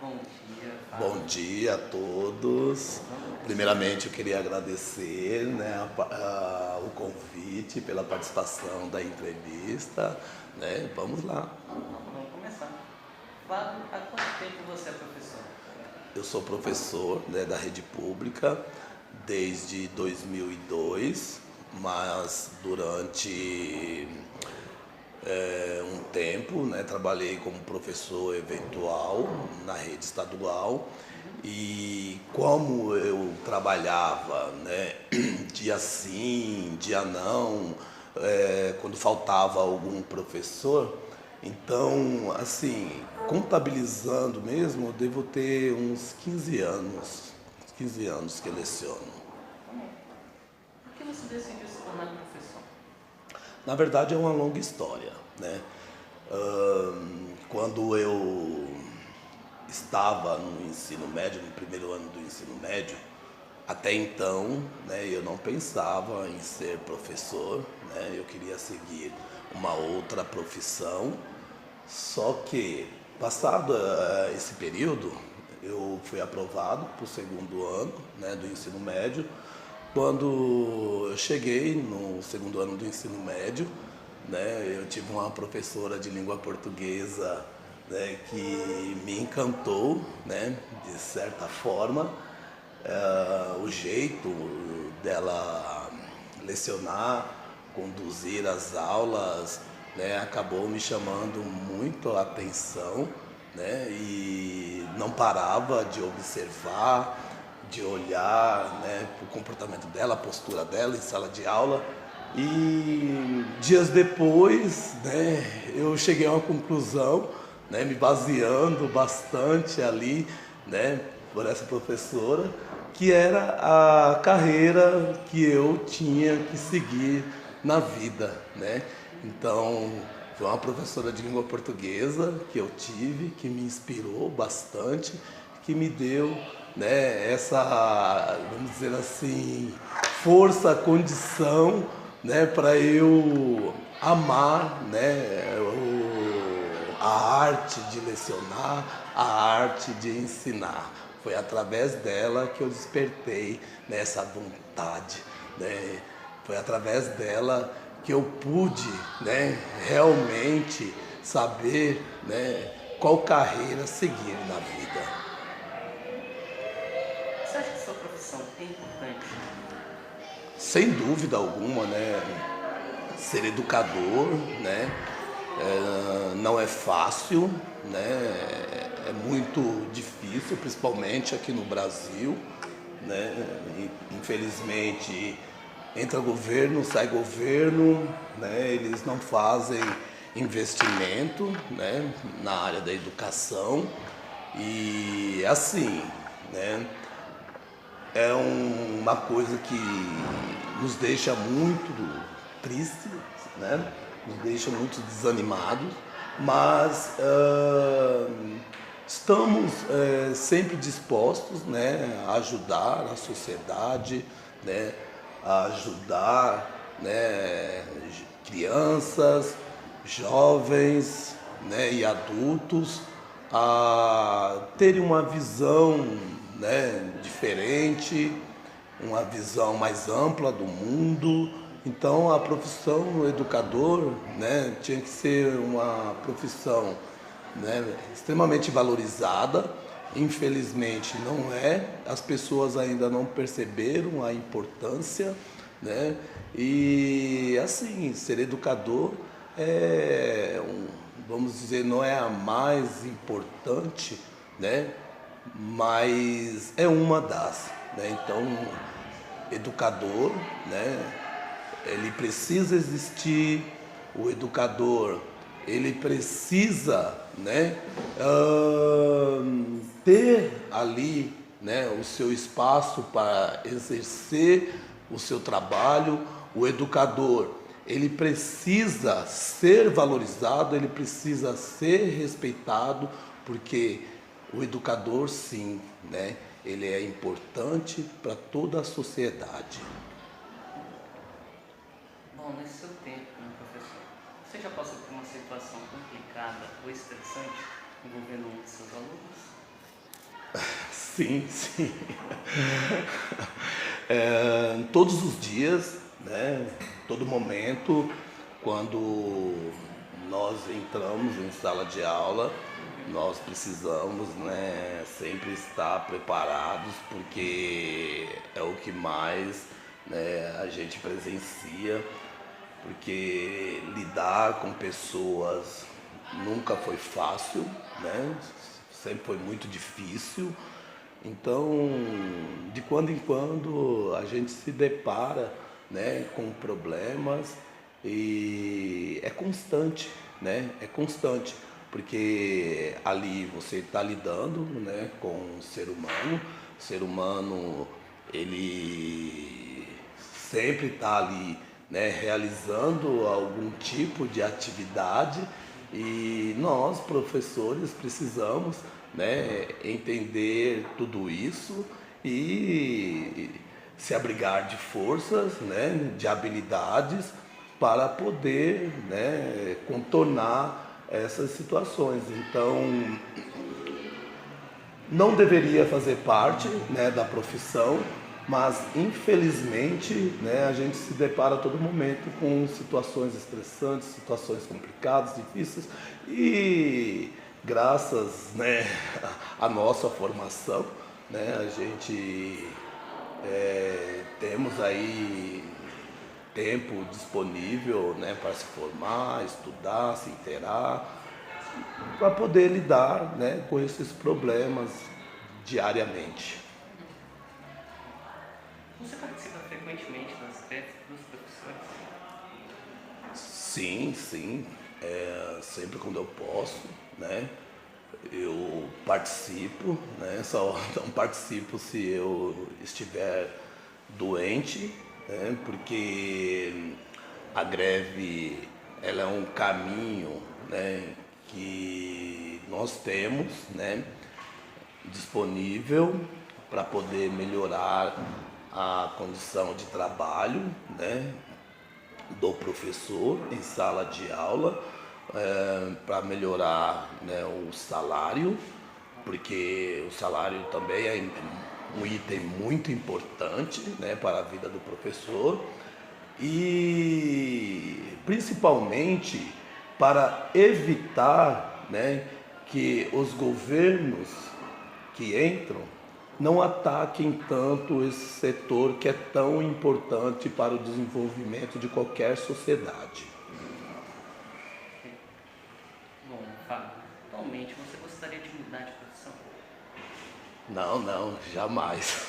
Bom dia, Bom Fábio. dia a todos. Primeiramente, eu queria agradecer, né, o convite pela participação da entrevista, né? Vamos lá. Vamos começar. Fábio, há quanto tempo você é professor? Eu sou professor, né, da rede pública desde 2002, mas durante um tempo, né, trabalhei como professor eventual na rede estadual e como eu trabalhava, né, dia sim, dia não, quando faltava algum professor, então, assim, contabilizando mesmo, eu devo ter uns 15 anos que eu leciono. Por que você decidiu se tornar professor? Na verdade, é uma longa história, né? Quando eu estava no ensino médio, no primeiro ano do ensino médio, até então, né, eu não pensava em ser professor, né? Eu queria seguir uma outra profissão. Só que, passado esse período, eu fui aprovado para o segundo ano, né, do ensino médio. Quando eu cheguei no segundo ano do ensino médio, né, eu tive uma professora de língua portuguesa, né, que me encantou, né, de certa forma, o jeito dela lecionar, conduzir as aulas, né, acabou me chamando muito a atenção, né, e não parava de observar, de olhar, né, o comportamento dela, a postura dela em sala de aula. E dias depois, né, eu cheguei a uma conclusão, né, me baseando bastante ali, né, por essa professora, que era a carreira que eu tinha que seguir na vida, né? Então, foi uma professora de língua portuguesa que eu tive, que me inspirou bastante, que me deu, né, essa, vamos dizer assim, força, condição, né, para eu amar, né, a arte de lecionar, a arte de ensinar. Foi através dela que eu despertei nessa vontade, né? Foi através dela que eu pude, né, realmente saber, né, qual carreira seguir na vida. Você acha que sua profissão é importante? Sem dúvida alguma, né, ser educador, né, não é fácil, né, é muito difícil, principalmente aqui no Brasil, né, e, infelizmente entra governo, sai governo, né, eles não fazem investimento, né, na área da educação e assim, né, é uma coisa que nos deixa muito tristes, né? Nos deixa muito desanimados, mas estamos sempre dispostos, né, a ajudar a sociedade, né, a ajudar, né, crianças, jovens, né, e adultos a terem uma visão, né, diferente, uma visão mais ampla do mundo. Então a profissão do educador, né, tinha que ser uma profissão, né, extremamente valorizada. Infelizmente não é, as pessoas ainda não perceberam a importância, né? E assim, ser educador vamos dizer, não é a mais importante, né? Mas é uma das, né? Então, educador, né? Ele precisa existir, o educador, ele precisa, né, ter ali, né, o seu espaço para exercer o seu trabalho. O educador, ele precisa ser valorizado, ele precisa ser respeitado, porque o educador, sim, né, ele é importante para toda a sociedade. Bom, nesse seu tempo como professor, você já passou por uma situação complicada ou estressante envolvendo um de seus alunos? Sim, sim. Todos os dias, né, todo momento, quando nós entramos em sala de aula, nós precisamos, né, sempre estar preparados, porque é o que mais, né, a gente presencia, porque lidar com pessoas nunca foi fácil, né, sempre foi muito difícil. Então, de quando em quando a gente se depara, né, com problemas e é constante, né? É constante, porque ali você está lidando, né, com um ser humano. O ser humano, ele sempre está ali, né, realizando algum tipo de atividade e nós, professores, precisamos, né, entender tudo isso e se abrigar de forças, né, de habilidades para poder, né, contornar essas situações. Então, não deveria fazer parte, né, da profissão, mas infelizmente, né, a gente se depara a todo momento com situações estressantes, situações complicadas, difíceis e graças, né, à nossa formação, né, a gente temos aí tempo disponível, né, para se formar, estudar, se inteirar, para poder lidar, né, com esses problemas diariamente. Você participa frequentemente das greves dos professores? Sim, sim, sempre quando eu posso, né, eu participo, né, só não participo se eu estiver doente, né, porque a greve ela é um caminho, né, que nós temos, né, disponível para poder melhorar a condição de trabalho, né, do professor em sala de aula, para melhorar, né, o salário, porque o salário também é um item muito importante, né, para a vida do professor e principalmente para evitar, né, que os governos que entram não ataquem tanto esse setor que é tão importante para o desenvolvimento de qualquer sociedade. Bom, Fábio, atualmente você gostaria de mudar de profissão? Não, não, jamais.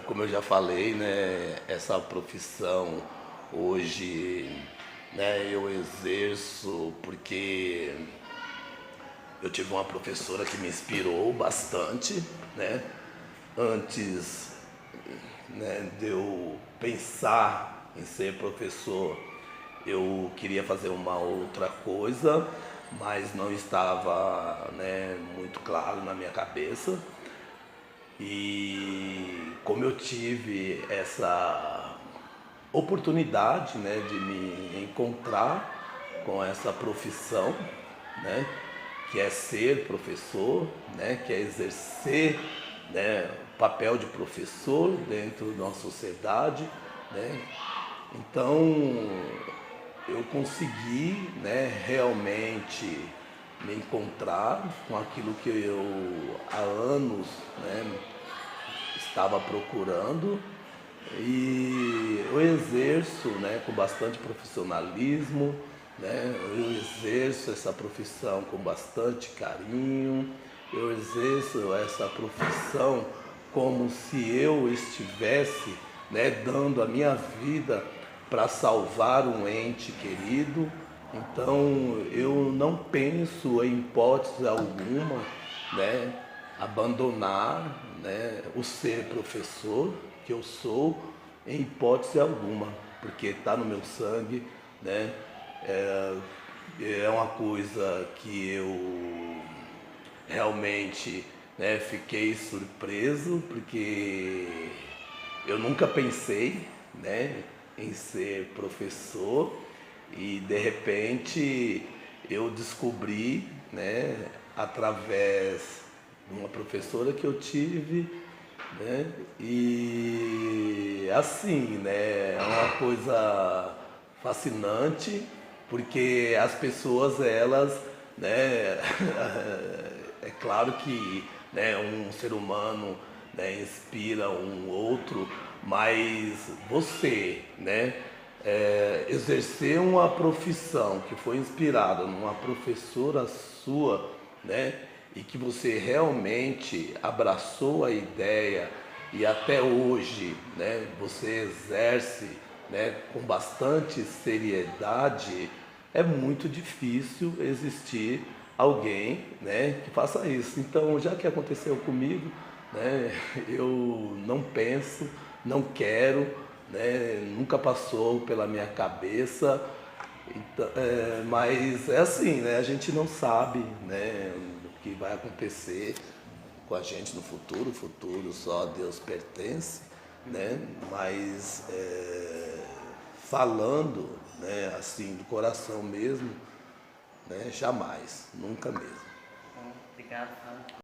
Como eu já falei, né, essa profissão hoje, né, eu exerço porque eu tive uma professora que me inspirou bastante, né? Antes, né, de eu pensar em ser professor, eu queria fazer uma outra coisa, mas não estava, né, muito claro na minha cabeça. E como eu tive essa oportunidade, né, de me encontrar com essa profissão, né, que é ser professor, né, que é exercer, né, o papel de professor dentro da nossa sociedade, né. Então eu consegui, né, realmente me encontrar com aquilo que eu há anos, né, estava procurando e eu exerço, né, com bastante profissionalismo, né, eu exerço essa profissão com bastante carinho, eu exerço essa profissão como se eu estivesse, né, dando a minha vida para salvar um ente querido. Então eu não penso em hipótese alguma, né, abandonar, né, o ser professor que eu sou em hipótese alguma, porque está no meu sangue, né? É uma coisa que eu realmente, né, fiquei surpreso, porque eu nunca pensei, né, em ser professor e de repente eu descobri, né, através uma professora que eu tive, né? E assim, né? É uma coisa fascinante, porque as pessoas, elas, né? É claro que, né, um ser humano, né, inspira um outro, mas você, né, exercer uma profissão que foi inspirada numa professora sua, né, e que você realmente abraçou a ideia e até hoje, né, você exerce, né, com bastante seriedade, é muito difícil existir alguém, né, que faça isso. Então, já que aconteceu comigo, né, eu não penso, não quero, né, nunca passou pela minha cabeça. Então, mas é assim, né, a gente não sabe, né, o que vai acontecer com a gente no futuro. O futuro só a Deus pertence, né? Mas falando, né, assim, do coração mesmo, né, jamais, nunca mesmo. Bom, obrigado, Fábio.